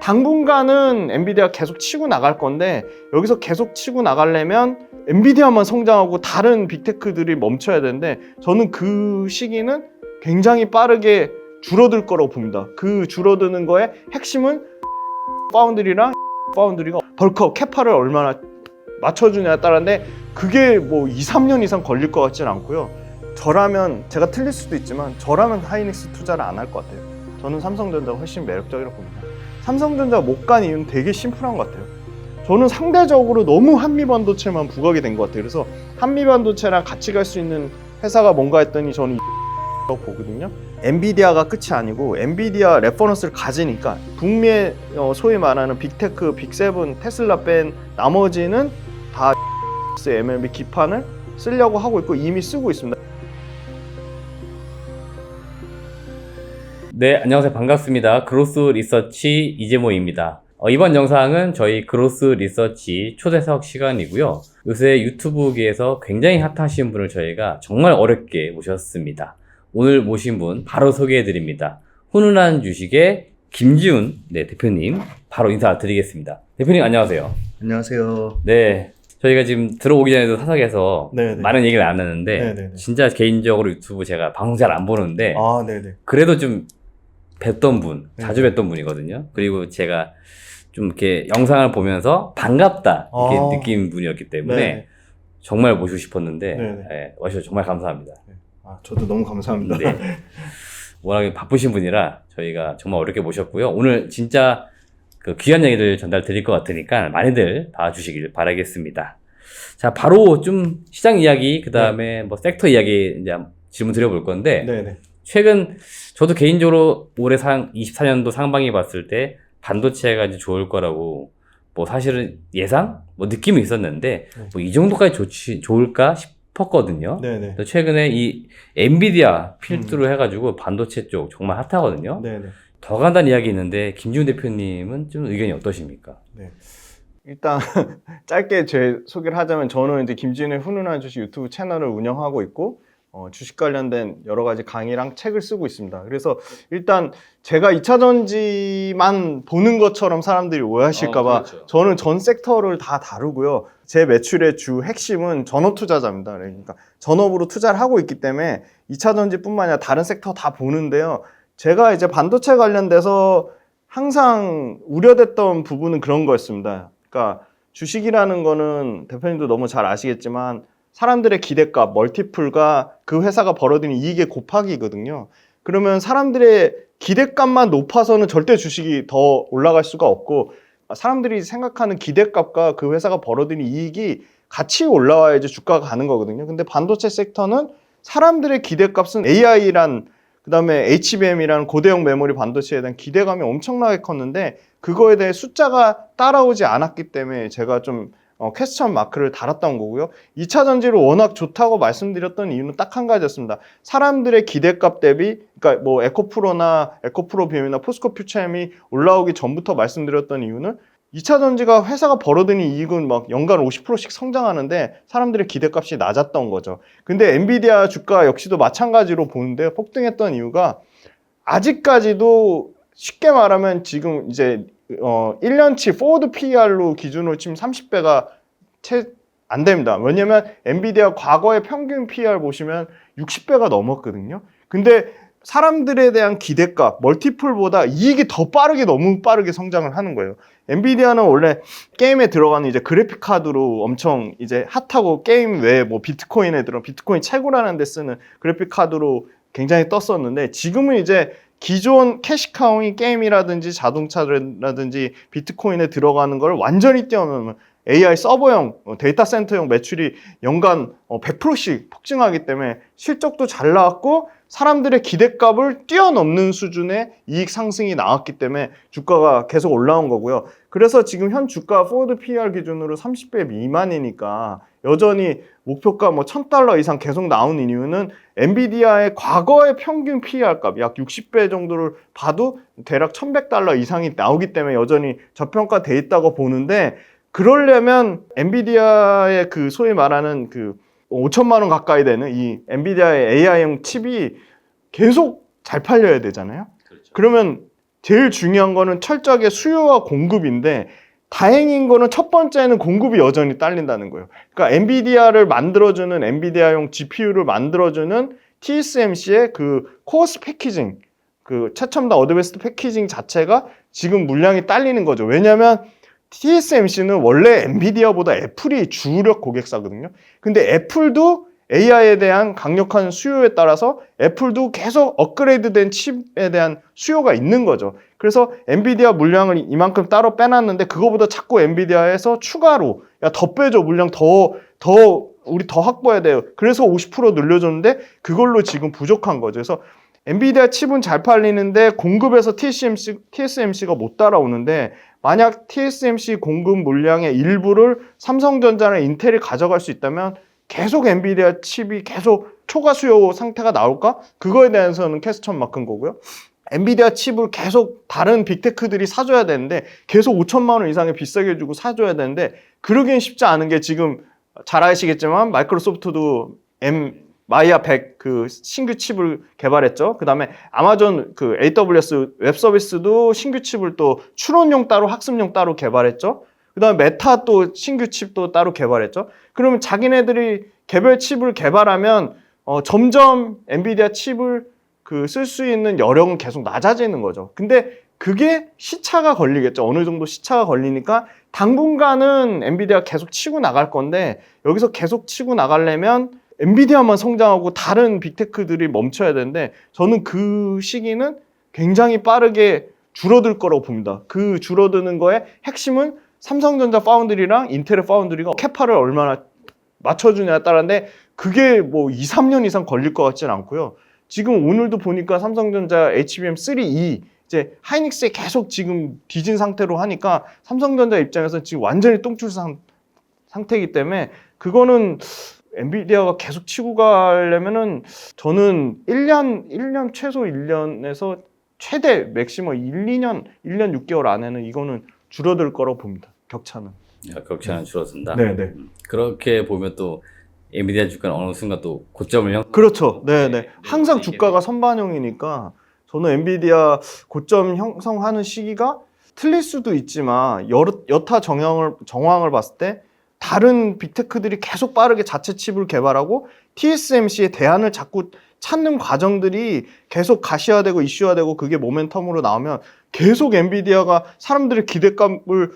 당분간은 엔비디아 계속 치고 나갈 건데 여기서 계속 치고 나가려면 엔비디아만 성장하고 다른 빅테크들이 멈춰야 되는데 저는 그 시기는 굉장히 빠르게 줄어들 거라고 봅니다. 그 줄어드는 거의 핵심은 파운드리가 벌크업 캐파를 얼마나 맞춰주냐에 따라인데 그게 뭐 2-3년 이상 걸릴 것 같지는 않고요. 저라면 제가 틀릴 수도 있지만 저라면 하이닉스 투자를 안 할 것 같아요. 저는 삼성전자가 훨씬 매력적이라고 봅니다. 삼성전자가 못 간 이유는 되게 심플한 것 같아요. 저는 상대적으로 너무 한미반도체만 부각이 된 것 같아요. 그래서 한미반도체랑 같이 갈 수 있는 회사가 뭔가 했더니 저는 라고 보거든요. 엔비디아가 끝이 아니고 엔비디아 레퍼런스를 가지니까 북미의 소위 말하는 빅테크, 빅세븐, 테슬라 뺀 나머지는 다 MLB 기판을 쓰려고 하고 있고 이미 쓰고 있습니다. 네, 안녕하세요. 반갑습니다. 그로스 리서치 이재모입니다. 이번 영상은 저희 그로스 리서치 초대석 시간이고요. 요새 유튜브계에서 굉장히 핫하신 분을 저희가 정말 어렵게 모셨습니다. 오늘 모신 분 바로 소개해드립니다. 훈훈한 주식의 김지훈 대표님 바로 인사드리겠습니다. 대표님 안녕하세요. 안녕하세요. 네, 저희가 지금 들어오기 전에도 사석에서 네네. 많은 얘기를 나눴는데 네네네. 진짜 개인적으로 유튜브 제가 방송 잘 안 보는데 네네. 그래도 좀 뵀던 분, 네. 자주 뵀던 분이거든요. 그리고 제가 좀 이렇게 영상을 보면서 반갑다 이렇게 느낀 분이었기 때문에 네. 정말 모시고 싶었는데 네. 와주셔서 정말 감사합니다. 저도 너무 감사합니다. 네. 워낙에 바쁘신 분이라 저희가 정말 어렵게 모셨고요. 오늘 진짜 그 귀한 얘기를 전달 드릴 것 같으니까 많이들 봐주시길 바라겠습니다. 자, 바로 좀 시장 이야기, 그 다음에 뭐 섹터 이야기 이제 질문 드려볼 건데 네네. 최근 저도 개인적으로 올해 24년도 상반기 봤을 때 반도체가 이제 좋을 거라고 뭐 사실은 예상? 뭐 느낌이 있었는데 뭐 이 정도까지 좋을까 싶었거든요. 네네. 최근에 이 엔비디아 필두로 해가지고 반도체 쪽 정말 핫하거든요. 네네. 더 간단한 이야기 있는데 김지훈 대표님은 좀 의견이 어떠십니까? 네. 일단 짧게 제 소개를 하자면 저는 이제 김지훈의 훈훈한 주식 유튜브 채널을 운영하고 있고 주식 관련된 여러 가지 강의랑 책을 쓰고 있습니다. 그래서 일단 제가 2차 전지만 보는 것처럼 사람들이 오해하실까봐 그렇죠. 저는 전 섹터를 다 다루고요. 제 매출의 주 핵심은 전업 투자자입니다. 그러니까 전업으로 투자를 하고 있기 때문에 2차 전지뿐만 아니라 다른 섹터 다 보는데요. 제가 이제 반도체 관련돼서 항상 우려됐던 부분은 그런 거였습니다. 그러니까 주식이라는 거는 대표님도 너무 잘 아시겠지만 사람들의 기대값, 멀티플과 그 회사가 벌어들이는 이익의 곱하기거든요. 그러면 사람들의 기대값만 높아서는 절대 주식이 더 올라갈 수가 없고 사람들이 생각하는 기대값과 그 회사가 벌어들이는 이익이 같이 올라와야지 주가가 가는 거거든요. 근데 반도체 섹터는 사람들의 기대값은 AI란 그다음에 HBM이라는 고대형 메모리 반도체에 대한 기대감이 엄청나게 컸는데 그거에 대해 숫자가 따라오지 않았기 때문에 제가 좀 퀘스천 마크를 달았던 거고요. 2차 전지를 워낙 좋다고 말씀드렸던 이유는 딱 한 가지였습니다. 사람들의 기대값 대비, 그러니까 뭐 에코프로나 에코프로비엠이나 포스코 퓨처엠이 올라오기 전부터 말씀드렸던 이유는 2차 전지가 회사가 벌어들이는 이익은 막 연간 50%씩 성장하는데 사람들의 기대값이 낮았던 거죠. 근데 엔비디아 주가 역시도 마찬가지로 보는데 폭등했던 이유가 아직까지도 쉽게 말하면 지금 이제 1년치 포워드 PER로 기준으로 치면 30배가 채 안 됩니다. 왜냐면 엔비디아 과거의 평균 PER 보시면 60배가 넘었거든요. 근데 사람들에 대한 기대값, 멀티플보다 이익이 더 빠르게 너무 빠르게 성장을 하는 거예요. 엔비디아는 원래 게임에 들어가는 이제 그래픽 카드로 엄청 이제 핫하고 게임 외에 뭐 비트코인에 들어 비트코인 채굴하는 데 쓰는 그래픽 카드로 굉장히 떴었는데 지금은 이제 기존 캐시카우이 게임이라든지 자동차라든지 비트코인에 들어가는 걸 완전히 뛰어넘는 AI 서버형 데이터 센터형 매출이 연간 100%씩 폭증하기 때문에 실적도 잘 나왔고 사람들의 기대값을 뛰어넘는 수준의 이익 상승이 나왔기 때문에 주가가 계속 올라온 거고요. 그래서 지금 현 주가 포워드 PER 기준으로 30배 미만이니까 여전히 목표가 뭐 $1,000 이상 계속 나오는 이유는 엔비디아의 과거의 평균 PER 값 약 60배 정도를 봐도 대략 $1,100 이상이 나오기 때문에 여전히 저평가돼 있다고 보는데 그러려면 엔비디아의 그 소위 말하는 그 5천만 원 가까이 되는 이 엔비디아의 AI형 칩이 계속 잘 팔려야 되잖아요. 그렇죠. 그러면 제일 중요한 거는 철저하게 수요와 공급인데 다행인 거는 첫 번째는 공급이 여전히 딸린다는 거예요. 그러니까 엔비디아를 만들어주는 엔비디아용 GPU를 만들어주는 TSMC의 그 코어스 패키징, 그 최첨단 어드밴스드 패키징 자체가 지금 물량이 딸리는 거죠. 왜냐하면 TSMC는 원래 엔비디아보다 애플이 주력 고객사거든요. 근데 애플도 AI에 대한 강력한 수요에 따라서 애플도 계속 업그레이드된 칩에 대한 수요가 있는 거죠. 그래서 엔비디아 물량을 이만큼 따로 빼놨는데 그거보다 자꾸 엔비디아에서 추가로 야, 더 빼줘 물량 우리 더 확보해야 돼요. 그래서 50% 늘려줬는데 그걸로 지금 부족한 거죠. 그래서 엔비디아 칩은 잘 팔리는데 공급에서 TSMC가 못 따라오는데 만약 TSMC 공급 물량의 일부를 삼성전자나 인텔이 가져갈 수 있다면 계속 엔비디아 칩이 계속 초과 수요 상태가 나올까? 그거에 대해서는 퀘스천 마크인 거고요. 엔비디아 칩을 계속 다른 빅테크들이 사줘야 되는데 계속 5천만 원 이상의 비싸게 주고 사줘야 되는데 그러기엔 쉽지 않은 게 지금 잘 아시겠지만 마이크로소프트도 마이아 100 그 신규 칩을 개발했죠. 그 다음에 아마존 그 AWS 웹 서비스도 신규 칩을 또 추론용 따로 학습용 따로 개발했죠. 그 다음에 메타 또 신규 칩도 따로 개발했죠. 그러면 자기네들이 개별 칩을 개발하면 점점 엔비디아 칩을 그 쓸 수 있는 여력은 계속 낮아지는 거죠. 근데 그게 시차가 걸리겠죠. 어느 정도 시차가 걸리니까 당분간은 엔비디아가 계속 치고 나갈 건데 여기서 계속 치고 나가려면 엔비디아만 성장하고 다른 빅테크들이 멈춰야 되는데 저는 그 시기는 굉장히 빠르게 줄어들 거라고 봅니다. 그 줄어드는 거에 핵심은 삼성전자 파운드리랑 인텔의 파운드리가 캐파를 얼마나 맞춰주냐에 따라인데 그게 뭐 2, 3년 이상 걸릴 것 같지는 않고요. 지금 오늘도 보니까 삼성전자 HBM3E 이제 하이닉스에 계속 지금 뒤진 상태로 하니까 삼성전자 입장에서 지금 완전히 똥줄 상태이기 때문에 그거는 엔비디아가 계속 치고 가려면은 저는 1년 최소 1년에서 최대 맥시멈 1년 6개월 안에는 이거는 줄어들 거라고 봅니다. 격차는. 격차는 줄어든다. 네네. 그렇게 보면 또 엔비디아 주가는 어느 순간 또 고점을 그렇죠. 네네. 항상 주가가 선반영이니까 저는 엔비디아 고점 형성하는 시기가 틀릴 수도 있지만 여타 정황을 봤을 때 다른 빅테크들이 계속 빠르게 자체 칩을 개발하고 TSMC의 대안을 자꾸 찾는 과정들이 계속 가시화되고 이슈화되고 그게 모멘텀으로 나오면 계속 엔비디아가 사람들의 기대감을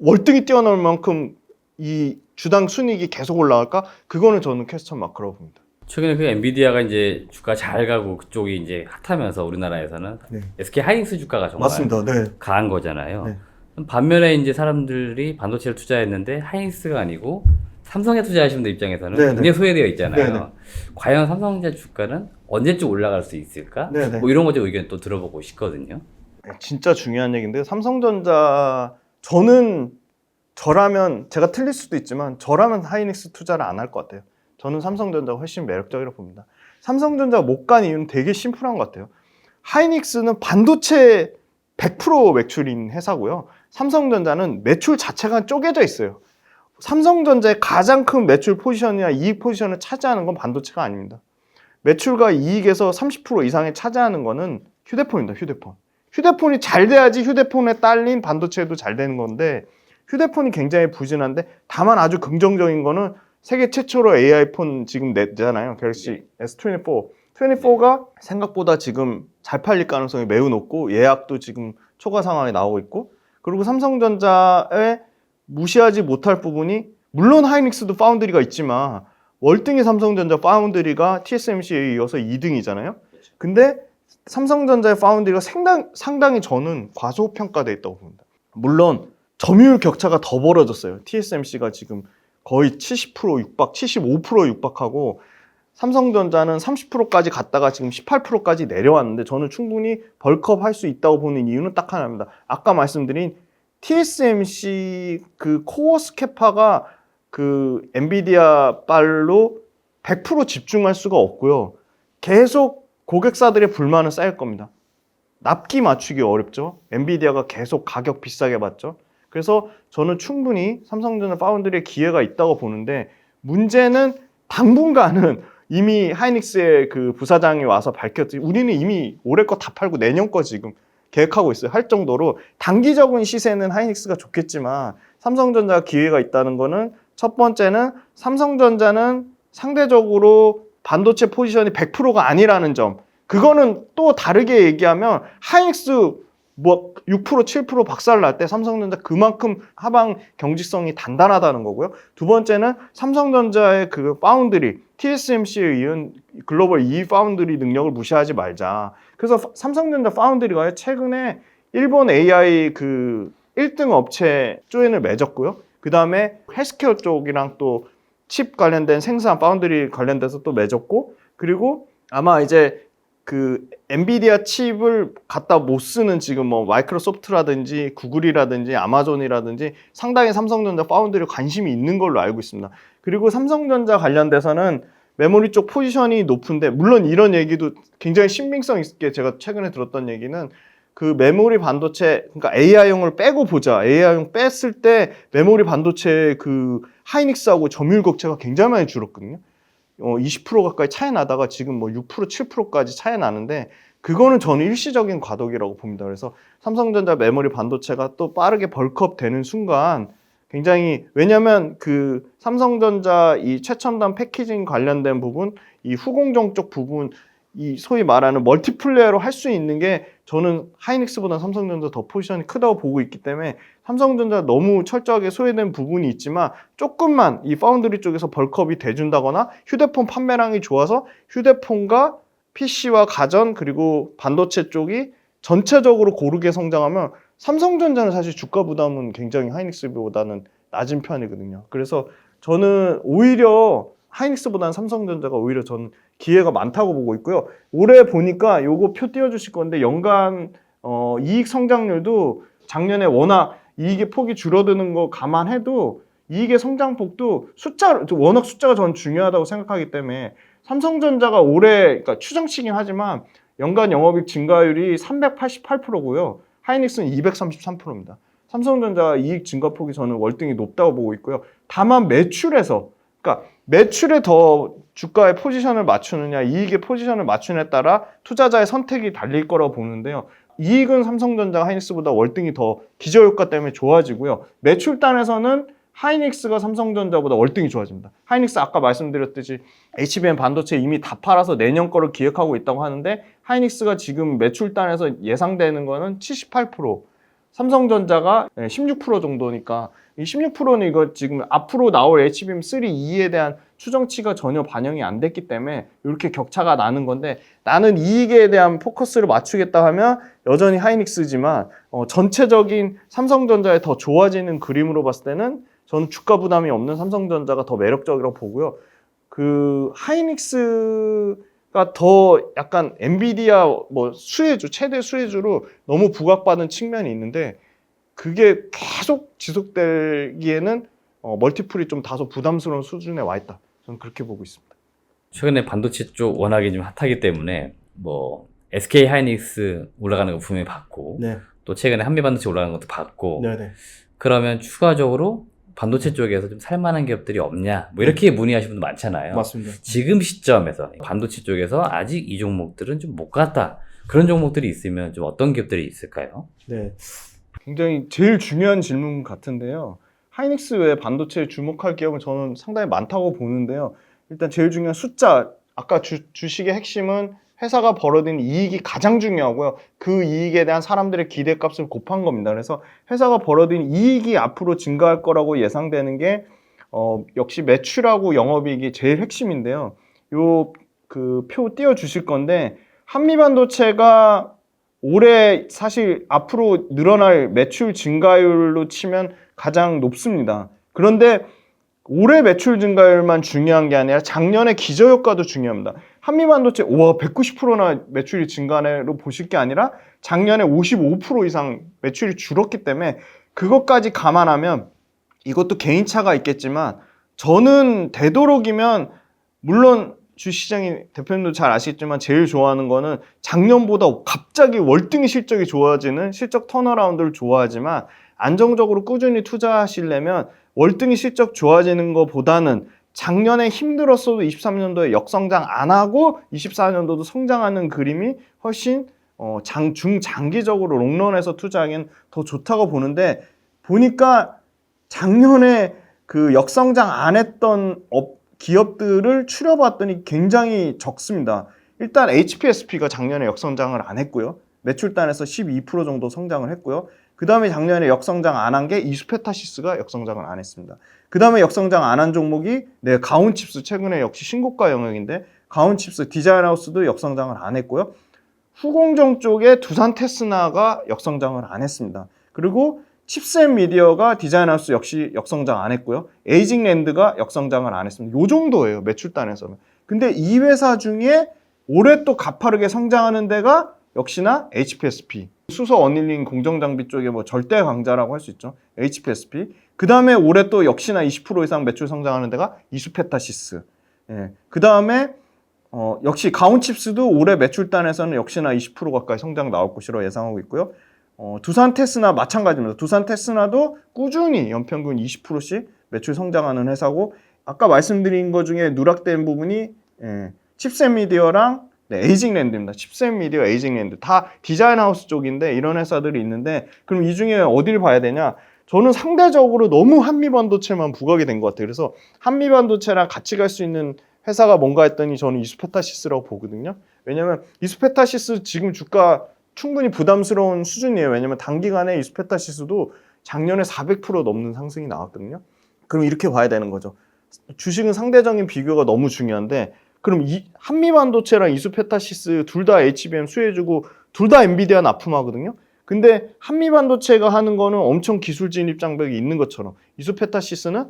월등히 뛰어넘을 만큼 이 주당 순이익이 계속 올라갈까? 그거는 저는 퀘스천 마크라고 봅니다. 최근에 그 엔비디아가 이제 주가 잘 가고 그쪽이 이제 핫하면서 우리나라에서는 네. SK 하이닉스 주가가 정말 맞습니다. 네. 강한 거잖아요. 네. 반면에 이제 사람들이 반도체를 투자했는데 하이닉스가 아니고 삼성에 투자하시는 분들 입장에서는 네네. 굉장히 소외되어 있잖아요. 네네. 과연 삼성전자 주가는 언제쯤 올라갈 수 있을까? 네네. 뭐 이런 거좀 의견 또 들어보고 싶거든요. 진짜 중요한 얘기인데 삼성전자 저라면 제가 틀릴 수도 있지만 저라면 하이닉스 투자를 안 할 것 같아요. 저는 삼성전자가 훨씬 매력적이라고 봅니다. 삼성전자가 못 간 이유는 되게 심플한 것 같아요. 하이닉스는 반도체 100% 매출인 회사고요. 삼성전자는 매출 자체가 쪼개져 있어요. 삼성전자의 가장 큰 매출 포지션이나 이익 포지션을 차지하는 건 반도체가 아닙니다. 매출과 이익에서 30% 이상을 차지하는 거는 휴대폰입니다. 휴대폰이 잘 돼야지 휴대폰에 딸린 반도체도 잘 되는 건데 휴대폰이 굉장히 부진한데 다만 아주 긍정적인 거는 세계 최초로 AI 폰 지금 냈잖아요. 갤럭시 S24. 24가 생각보다 지금 잘 팔릴 가능성이 매우 높고 예약도 지금 초과 상황에 나오고 있고 그리고 삼성전자에 무시하지 못할 부분이 물론 하이닉스도 파운드리가 있지만 월등히 삼성전자 파운드리가 TSMC에 이어서 2등이잖아요. 근데 삼성전자의 파운드리가 상당히 저는 과소평가되어 있다고 봅니다. 물론 점유율 격차가 더 벌어졌어요. TSMC가 지금 거의 70% 육박, 75% 육박하고 삼성전자는 30%까지 갔다가 지금 18%까지 내려왔는데 저는 충분히 벌크업 할 수 있다고 보는 이유는 딱 하나입니다. 아까 말씀드린 TSMC 그 코어 스캐파가 그 엔비디아 빨로 100% 집중할 수가 없고요. 계속 고객사들의 불만은 쌓일 겁니다. 납기 맞추기 어렵죠. 엔비디아가 계속 가격 비싸게 받죠. 그래서 저는 충분히 삼성전자 파운드리에 기회가 있다고 보는데 문제는 당분간은 이미 하이닉스의 그 부사장이 와서 밝혔지 우리는 이미 올해 거 다 팔고 내년 거 지금 계획하고 있어요. 할 정도로 단기적인 시세는 하이닉스가 좋겠지만 삼성전자가 기회가 있다는 거는 첫 번째는 삼성전자는 상대적으로 반도체 포지션이 100%가 아니라는 점. 그거는 또 다르게 얘기하면 하이닉스 뭐 6%, 7% 박살 날 때 삼성전자 그만큼 하방 경직성이 단단하다는 거고요. 두 번째는 삼성전자의 그 파운드리, TSMC에 이은 글로벌 2위 파운드리 능력을 무시하지 말자. 그래서 삼성전자 파운드리가 최근에 일본 AI 그 1등 업체 조인을 맺었고요. 그 다음에 헬스케어 쪽이랑 또 칩 관련된 생산, 파운드리 관련돼서 또 맺었고, 그리고 아마 이제 그 엔비디아 칩을 갖다 못 쓰는 지금 뭐 마이크로소프트라든지 구글이라든지 아마존이라든지 상당히 삼성전자 파운드리 관심이 있는 걸로 알고 있습니다. 그리고 삼성전자 관련돼서는 메모리 쪽 포지션이 높은데, 물론 이런 얘기도 굉장히 신빙성 있게 제가 최근에 들었던 얘기는 그 메모리 반도체, 그러니까 AI용을 빼고 보자. AI용 뺐을 때 메모리 반도체 그 하이닉스하고 점유율 격차가 굉장히 많이 줄었거든요. 20% 가까이 차이 나다가 지금 뭐 6%, 7%까지 차이 나는데, 그거는 저는 일시적인 과도기라고 봅니다. 그래서 삼성전자 메모리 반도체가 또 빠르게 벌크업 되는 순간 굉장히, 왜냐면 그 삼성전자 이 최첨단 패키징 관련된 부분, 이 후공정 쪽 부분, 이 소위 말하는 멀티플레이어로 할 수 있는 게 저는 하이닉스보다 삼성전자 더 포지션이 크다고 보고 있기 때문에 삼성전자 너무 철저하게 소외된 부분이 있지만 조금만 이 파운드리 쪽에서 벌크업이 돼준다거나 휴대폰 판매량이 좋아서 휴대폰과 PC와 가전 그리고 반도체 쪽이 전체적으로 고르게 성장하면 삼성전자는 사실 주가 부담은 굉장히 하이닉스보다는 낮은 편이거든요. 그래서 저는 오히려 하이닉스보다는 삼성전자가 오히려 저는 기회가 많다고 보고 있고요. 올해 보니까 요거 표 띄워주실 건데 연간 이익 성장률도 작년에 워낙 이익의 폭이 줄어드는 거 감안해도 이익의 성장폭도 워낙 숫자가 저는 중요하다고 생각하기 때문에 삼성전자가 올해, 그러니까 추정치긴 하지만 연간 영업이익 증가율이 388%고요. 하이닉스는 233%입니다. 삼성전자 이익 증가폭이 저는 월등히 높다고 보고 있고요. 다만 매출에서, 그러니까 매출에 더 주가의 포지션을 맞추느냐, 이익의 포지션을 맞추느냐에 따라 투자자의 선택이 달릴 거라고 보는데요. 이익은 삼성전자가 하이닉스보다 월등히 더 기저효과 때문에 좋아지고요. 매출단에서는 하이닉스가 삼성전자보다 월등히 좋아집니다. 하이닉스 아까 말씀드렸듯이 HBM 반도체 이미 다 팔아서 내년 거를 기획하고 있다고 하는데, 하이닉스가 지금 매출단에서 예상되는 거는 78%, 삼성전자가 16% 정도니까, 이 16%는 이거 지금 앞으로 나올 HBM3 2에 대한 추정치가 전혀 반영이 안 됐기 때문에 이렇게 격차가 나는 건데, 나는 이익에 대한 포커스를 맞추겠다 하면 여전히 하이닉스지만 전체적인 삼성전자에 더 좋아지는 그림으로 봤을 때는 저는 주가 부담이 없는 삼성전자가 더 매력적이라고 보고요. 그 하이닉스가 더 약간 엔비디아 뭐 수혜주, 최대 수혜주로 너무 부각받은 측면이 있는데, 그게 계속 지속되기에는 멀티플이 좀 다소 부담스러운 수준에 와 있다. 저는 그렇게 보고 있습니다. 최근에 반도체 쪽 워낙에 좀 핫하기 때문에 뭐 SK 하이닉스 올라가는 거 분명히 봤고, 네. 또 최근에 한미 반도체 올라가는 것도 봤고, 네네. 그러면 추가적으로 반도체 쪽에서 좀 살만한 기업들이 없냐, 뭐 이렇게 문의하시는 분도 많잖아요. 맞습니다. 지금 시점에서 반도체 쪽에서 아직 이 종목들은 좀 못 갔다, 그런 종목들이 있으면 좀 어떤 기업들이 있을까요? 네. 굉장히 제일 중요한 질문 같은데요. 하이닉스 외에 반도체에 주목할 기업은 저는 상당히 많다고 보는데요. 일단 제일 중요한 숫자, 아까 주식의 핵심은 회사가 벌어들인 이익이 가장 중요하고요. 그 이익에 대한 사람들의 기대값을 곱한 겁니다. 그래서 회사가 벌어들인 이익이 앞으로 증가할 거라고 예상되는 게 역시 매출하고 영업이익이 제일 핵심인데요. 요 그 표 띄워 주실 건데, 한미반도체가 올해 사실 앞으로 늘어날 매출 증가율로 치면 가장 높습니다. 그런데 올해 매출 증가율만 중요한 게 아니라 작년의 기저효과도 중요합니다. 한미반도체 190%나 매출이 증가로 보실 게 아니라 작년에 55% 이상 매출이 줄었기 때문에 그것까지 감안하면, 이것도 개인차가 있겠지만 저는 되도록이면, 물론 주시장이 대표님도 잘 아시겠지만 제일 좋아하는 거는 작년보다 갑자기 월등히 실적이 좋아지는 실적 턴어라운드를 좋아하지만, 안정적으로 꾸준히 투자하시려면 월등히 실적 좋아지는 것보다는 작년에 힘들었어도 23년도에 역성장 안 하고 24년도도 성장하는 그림이 훨씬 중장기적으로 롱런에서 투자하기엔 더 좋다고 보는데, 보니까 작년에 그 역성장 안 했던 기업들을 추려봤더니 굉장히 적습니다. 일단 HPSP가 작년에 역성장을 안 했고요. 매출단에서 12% 정도 성장을 했고요. 그 다음에 작년에 역성장 안 한 게 이수페타시스가 역성장을 안 했습니다. 그 다음에 역성장 안 한 종목이 가온칩스, 최근에 역시 신고가 영역인데 가온칩스, 디자인하우스도 역성장을 안 했고요. 후공정 쪽에 두산 테스나가 역성장을 안 했습니다. 그리고 칩스앤미디어가 디자인하우스 역시 역성장 안 했고요. 에이징랜드가 역성장을 안 했습니다. 요 정도예요, 매출단에서는. 근데 이 회사 중에 올해 또 가파르게 성장하는 데가 역시나 HPSP. 수소 어닐링 공정장비 쪽에 뭐 절대 강자라고 할 수 있죠. HPSP. 그 다음에 올해 또 역시나 20% 이상 매출 성장하는 데가 이수페타시스. 예. 그 다음에 역시 가온칩스도 올해 매출단에서는 역시나 20% 가까이 성장 나올 것으로 예상하고 있고요. 두산 테스나 마찬가지입니다. 두산 테스나도 꾸준히 연평균 20%씩 매출 성장하는 회사고, 아까 말씀드린 것 중에 누락된 부분이 칩스앤미디어랑 에이징랜드입니다. 칩스앤미디어, 에이징랜드 다 디자인하우스 쪽인데 이런 회사들이 있는데, 그럼 이 중에 어디를 봐야 되냐? 저는 상대적으로 너무 한미반도체만 부각이 된 것 같아요. 그래서 한미반도체랑 같이 갈 수 있는 회사가 뭔가 했더니 저는 이수페타시스라고 보거든요. 왜냐면 이수페타시스 지금 주가 충분히 부담스러운 수준이에요. 왜냐면 단기간에 이수페타시스도 작년에 400% 넘는 상승이 나왔거든요. 그럼 이렇게 봐야 되는 거죠. 주식은 상대적인 비교가 너무 중요한데, 그럼 이 한미반도체랑 이수페타시스 둘 다 HBM 수혜주고 둘 다 엔비디아 납품하거든요. 근데 한미반도체가 하는 거는 엄청 기술 진입 장벽이 있는 것처럼, 이수페타시스는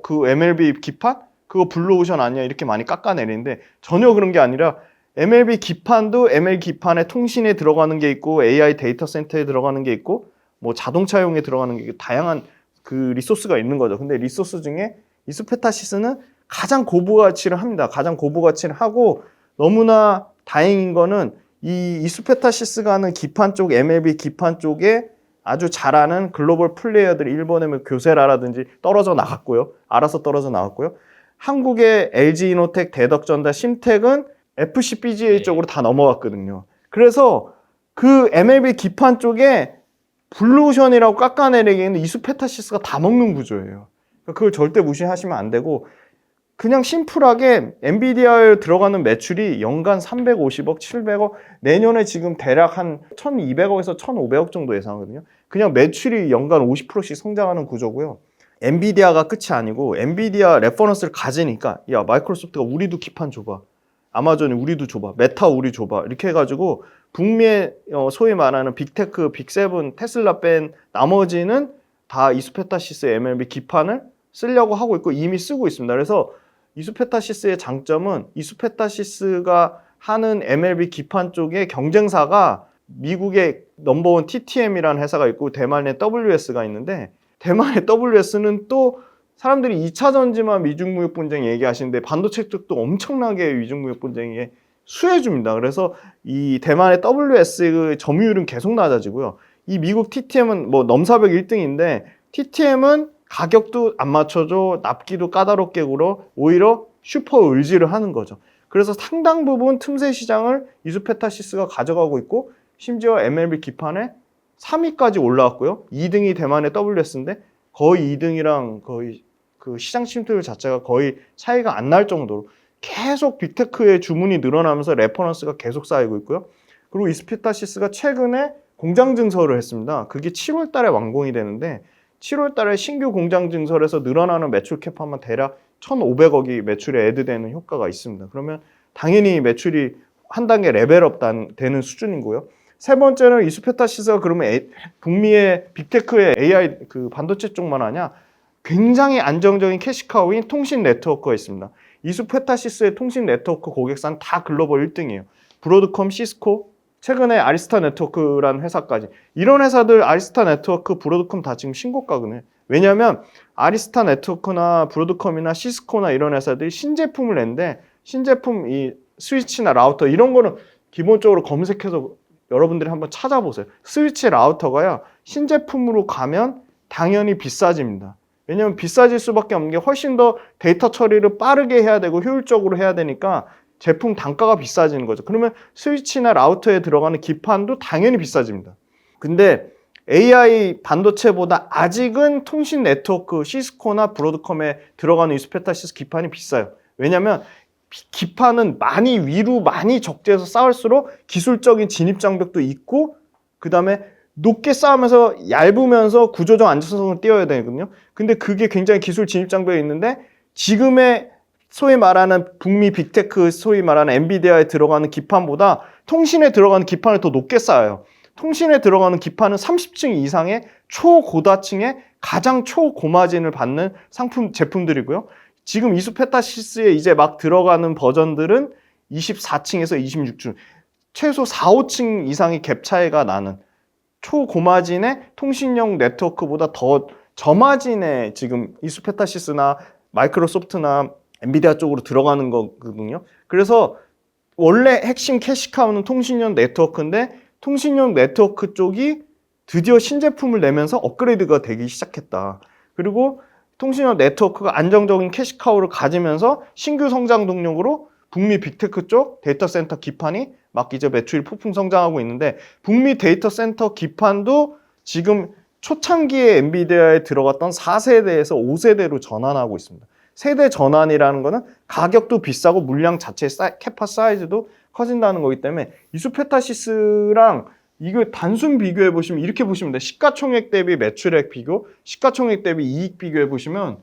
그 MLB 기판? 그거 블루오션 아니야? 이렇게 많이 깎아내리는데 전혀 그런 게 아니라, MLB 기판도 ML 기판에 통신에 들어가는 게 있고 AI 데이터 센터에 들어가는 게 있고 뭐 자동차용에 들어가는 게 있고 다양한 그 리소스가 있는 거죠. 근데 리소스 중에 이수페타시스는 가장 고부가치를 합니다. 가장 고부가치를 하고, 너무나 다행인 거는 이 이수페타시스가 하는 기판 쪽, MLB 기판 쪽에 아주 잘하는 글로벌 플레이어들이 일본의 뭐 교세라라든지 떨어져 나갔고요. 알아서 떨어져 나갔고요. 한국의 LG이노텍, 대덕전자, 심텍은 FCBGA 쪽으로 다 넘어갔거든요. 그래서 그 MLB 기판 쪽에 블루오션이라고 깎아내리기에는 이수페타시스가 다 먹는 구조예요. 그걸 절대 무시하시면 안 되고, 그냥 심플하게 엔비디아에 들어가는 매출이 연간 350억, 700억, 내년에 지금 대략 한 1200억에서 1500억 정도 예상하거든요. 그냥 매출이 연간 50%씩 성장하는 구조고요. 엔비디아가 끝이 아니고 엔비디아 레퍼런스를 가지니까, 야, 마이크로소프트가 우리도 기판 줘봐, 아마존이 우리도 줘봐, 메타 우리 줘봐, 이렇게 해가지고 북미의 소위 말하는 빅테크, 빅세븐, 테슬라 뺀 나머지는 다 이수페타시스 MLB 기판을 쓰려고 하고 있고 이미 쓰고 있습니다. 그래서 이수페타시스의 장점은, 이수페타시스가 하는 MLB 기판 쪽의 경쟁사가 미국의 넘버원 TTM이라는 회사가 있고 대만의 WS가 있는데, 대만의 WS는 또 사람들이 2차 전지만 미중무역 분쟁 얘기하시는데 반도체 쪽도 엄청나게 미중무역 분쟁에 수혜줍니다. 그래서 이 대만의 WS의 점유율은 계속 낮아지고요. 이 미국 TTM은 뭐 넘사벽 1등인데 TTM은 가격도 안 맞춰줘, 납기도 까다롭게 굴어, 오히려 슈퍼 의지를 하는 거죠. 그래서 상당 부분 틈새 시장을 이수페타시스가 가져가고 있고, 심지어 MLB 기판에 3위까지 올라왔고요. 2등이 대만의 WS인데 거의 2등이랑 거의 그 시장 침투율 자체가 거의 차이가 안 날 정도로 계속 빅테크의 주문이 늘어나면서 레퍼런스가 계속 쌓이고 있고요. 그리고 이수페타시스가 최근에 공장 증설을 했습니다. 그게 7월 달에 완공이 되는데, 7월 달에 신규 공장 증설에서 늘어나는 매출 캡하면 대략 1,500억이 매출에 애드되는 효과가 있습니다. 그러면 당연히 매출이 한 단계 레벨업 되는 수준이고요. 세 번째는 이수페타시스가 그러면 북미의 빅테크의 AI 그 반도체 쪽만 하냐? 굉장히 안정적인 캐시카우인 통신 네트워크가 있습니다. 이수페타시스의 통신 네트워크 고객사는 다 글로벌 1등이에요. 브로드컴, 시스코, 최근에 아리스타 네트워크라는 회사까지. 이런 회사들 아리스타 네트워크, 브로드컴 다 지금 신고가거든요. 왜냐하면 아리스타 네트워크나 브로드컴이나 시스코나 이런 회사들이 신제품을 냈는데, 신제품 이 스위치나 라우터 이런 거는 기본적으로 검색해서 여러분들이 한번 찾아보세요. 스위치 라우터가요, 신제품으로 가면 당연히 비싸집니다. 왜냐하면 비싸질 수밖에 없는 게 훨씬 더 데이터 처리를 빠르게 해야 되고 효율적으로 해야 되니까 제품 단가가 비싸지는 거죠. 그러면 스위치나 라우터에 들어가는 기판도 당연히 비싸집니다. 근데 AI 반도체보다 아직은 통신 네트워크 시스코나 브로드컴에 들어가는 이스페타시스 기판이 비싸요. 왜냐하면 기판은 많이 위로 많이 적재해서 쌓을수록 기술적인 진입 장벽도 있고 그 다음에 높게 쌓으면서 얇으면서 구조적 안정성을 띄워야 되거든요. 근데 그게 굉장히 기술 진입 장벽이 있는데 지금의 소위 말하는 북미 빅테크 소위 말하는 엔비디아에 들어가는 기판보다 통신에 들어가는 기판을 더 높게 쌓아요. 통신에 들어가는 기판은 30층 이상의 초고다층의 가장 초고마진을 받는 제품들이고요. 지금 이수페타시스에 이제 막 들어가는 버전들은 24층에서 26층, 최소 4, 5층 이상의 갭 차이가 나는 초고마진의 통신용 네트워크보다 더 저마진의 지금 이수페타시스나 마이크로소프트나 엔비디아 쪽으로 들어가는 거거든요. 그래서 원래 핵심 캐시카우는 통신용 네트워크인데 통신용 네트워크 쪽이 드디어 신제품을 내면서 업그레이드가 되기 시작했다. 그리고 통신용 네트워크가 안정적인 캐시카우를 가지면서 신규 성장 동력으로 북미 빅테크 쪽 데이터 센터 기판이 막 이제 매출이 폭풍 성장하고 있는데 북미 데이터 센터 기판도 지금 초창기에 엔비디아에 들어갔던 4세대에서 5세대로 전환하고 있습니다. 세대 전환이라는 거는 가격도 비싸고 물량 자체의 캐파 사이즈도 커진다는 거기 때문에 이수페타시스랑 이거 단순 비교해 보시면 이렇게 보시면 돼요. 시가총액 대비 매출액 비교, 시가총액 대비 이익 비교해 보시면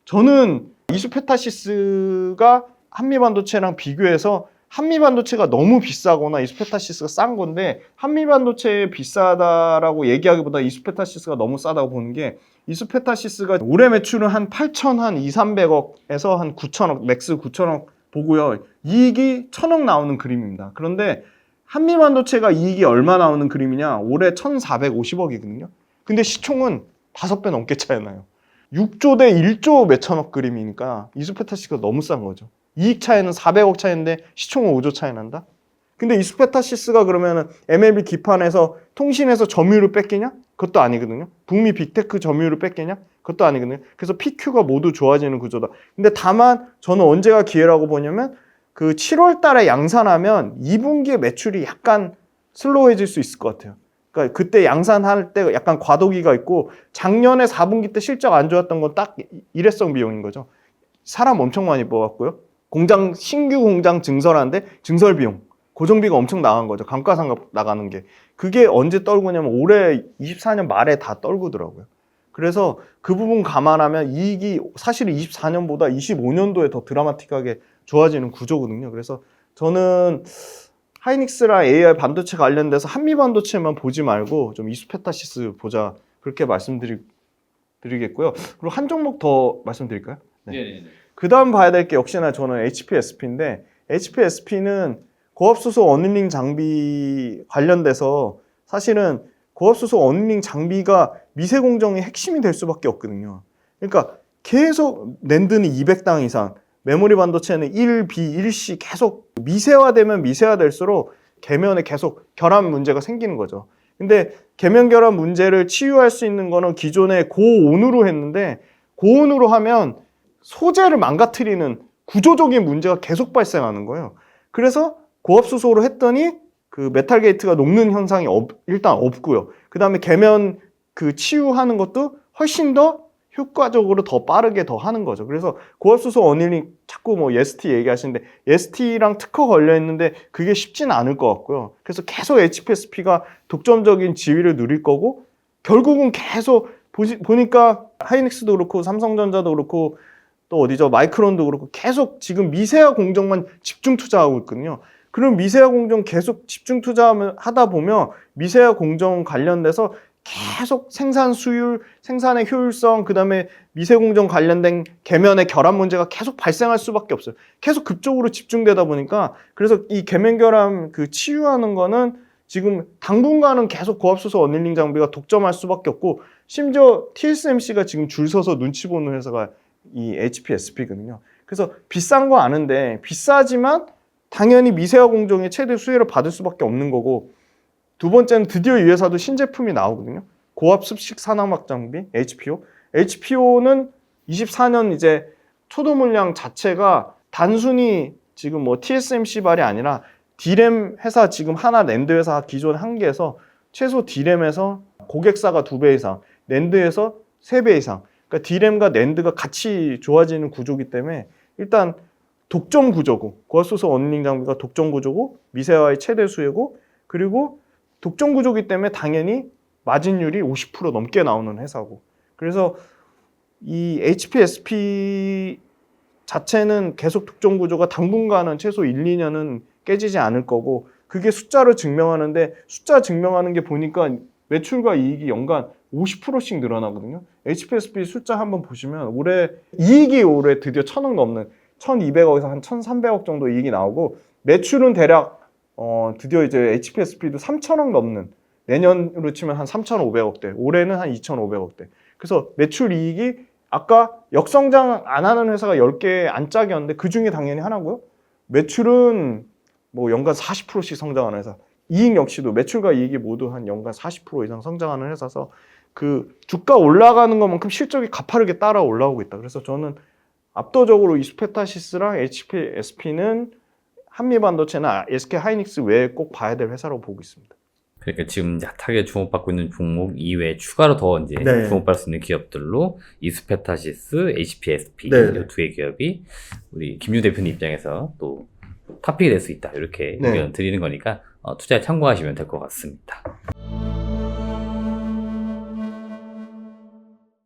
저는 이수페타시스가 한미반도체랑 비교해서 한미반도체가 너무 비싸거나 이수페타시스가 싼 건데 한미반도체 비싸다라고 얘기하기보다 이수페타시스가 너무 싸다고 보는 게 이수페타시스가 올해 매출은 한 2,300억에서 한 9천억, 맥스 9천억 보고요. 이익이 1,000억 나오는 그림입니다. 그런데 한미반도체가 이익이 얼마 나오는 그림이냐? 올해 1,450억이거든요. 근데 시총은 5배 넘게 차이 나요. 6조 대 1조 몇천억 그림이니까 이수페타시스가 너무 싼 거죠. 이익 차이는 400억 차이인데 시총은 5조 차이 난다? 근데 이수페타시스가 그러면은 MLB 기판에서 통신에서 점유율을 뺏기냐? 그것도 아니거든요. 북미 빅테크 점유율을 뺏기냐? 그것도 아니거든요. 그래서 PQ가 모두 좋아지는 구조다. 근데 다만 저는 언제가 기회라고 보냐면 그 7월 달에 양산하면 2분기에 매출이 약간 슬로우해질 수 있을 것 같아요. 그러니까 그때 양산할 때 약간 과도기가 있고 작년에 4분기 때 실적 안 좋았던 건 딱 일회성 비용인 거죠. 사람 엄청 많이 뽑았고요. 신규 공장 증설하는데 증설 비용, 고정비가 엄청 나간 거죠. 감가상각 나가는 게. 그게 언제 떨구냐면 올해 24년 말에 다 떨구더라고요. 그래서 그 부분 감안하면 이익이 사실 24년보다 25년도에 더 드라마틱하게 좋아지는 구조거든요. 그래서 저는 하이닉스랑 AI 반도체 관련돼서 한미 반도체만 보지 말고 좀 이수페타시스 보자 그렇게 말씀드리겠고요. 그리고 한 종목 더 말씀드릴까요? 네. 그 다음 봐야 될 게 역시나 저는 HPSP인데 HPSP는 고압수소 어닝링 장비 관련돼서 사실은 고압수소 어닝링 장비가 미세 공정의 핵심이 될 수밖에 없거든요. 그러니까 계속 낸드는 200당 이상, 메모리 반도체는 1B, 1C 계속 미세화되면 미세화될수록 계면에 계속 결함 문제가 생기는 거죠. 근데 계면 결함 문제를 치유할 수 있는 거는 기존에 고온으로 했는데 고온으로 하면 소재를 망가뜨리는 구조적인 문제가 계속 발생하는 거예요. 그래서 고압수소로 했더니 그 메탈 게이트가 녹는 현상이 일단 없고요. 그 다음에 계면 그 치유하는 것도 훨씬 더 효과적으로 더 빠르게 더 하는 거죠. 그래서 고압수소 어닐링 자꾸 뭐 ST 얘기하시는데 ST랑 특허 걸려 있는데 그게 쉽진 않을 것 같고요. 그래서 계속 HPSP가 독점적인 지위를 누릴 거고 결국은 계속 보니까 하이닉스도 그렇고 삼성전자도 그렇고 또 어디죠? 마이크론도 그렇고 계속 지금 미세화 공정만 집중 투자하고 있거든요. 그럼 미세화 공정 계속 집중 투자하다 보면 미세화 공정 관련돼서 계속 생산 수율, 생산의 효율성, 그 다음에 미세 공정 관련된 계면의 결함 문제가 계속 발생할 수밖에 없어요. 계속 급적으로 집중되다 보니까 그래서 이 계면 결함 그 치유하는 거는 지금 당분간은 계속 고압수소 어닐링 장비가 독점할 수밖에 없고 심지어 TSMC가 지금 줄 서서 눈치 보는 회사가 이 HPSP거든요. 그래서 비싼 거 아는데 비싸지만 당연히 미세화 공정의 최대 수혜를 받을 수밖에 없는 거고 두 번째는 드디어 이 회사도 신제품이 나오거든요. 고압 습식 산화막 장비 HPO. HPO는 24년 이제 초도 물량 자체가 단순히 지금 뭐 TSMC발이 아니라 D램 회사 지금 하나 낸드 회사 기존 한 개에서 최소 D램에서 고객사가 2배 이상, 낸드에서 3배 이상. 그러니까 D램과 낸드가 같이 좋아지는 구조기 때문에 일단 독점 구조고 고압소수 어닝 장비가 독점 구조고 미세화의 최대 수혜고 그리고 독점 구조기 때문에 당연히 마진율이 50% 넘게 나오는 회사고 그래서 이 HPSP 자체는 계속 독점 구조가 당분간은 최소 1, 2년은 깨지지 않을 거고 그게 숫자로 증명하는데 숫자 증명하는 게 보니까 매출과 이익이 연간 50%씩 늘어나거든요. HPSP 숫자 한번 보시면 이익이 올해 드디어 1,000억 넘는 1,200억에서 한 1,300억 정도 이익이 나오고 매출은 대략 드디어 이제 HPSP도 3,000억 넘는 내년으로 치면 한 3,500억대 올해는 한 2,500억대 그래서 매출 이익이 아까 역성장 안 하는 회사가 10개 안짝이었는데 그 중에 당연히 하나고요. 매출은 뭐 연간 40%씩 성장하는 회사 이익 역시도 매출과 이익이 모두 한 연간 40% 이상 성장하는 회사서 그 주가 올라가는 것만큼 실적이 가파르게 따라 올라오고 있다. 그래서 저는 압도적으로 이 스페타시스랑 HPSP는 한미반도체나 SK 하이닉스 외에 꼭 봐야 될 회사라고 보고 있습니다. 그러니까 지금 얕하게 주목받고 있는 종목 이외에 추가로 더 이제 네. 주목받을 수 있는 기업들로 이스페타시스, HPSP 네. 이 두 개 기업이 우리 김유 대표님 입장에서 또 탑픽이 될 수 있다 이렇게 네. 의견 드리는 거니까 투자에 참고하시면 될 것 같습니다.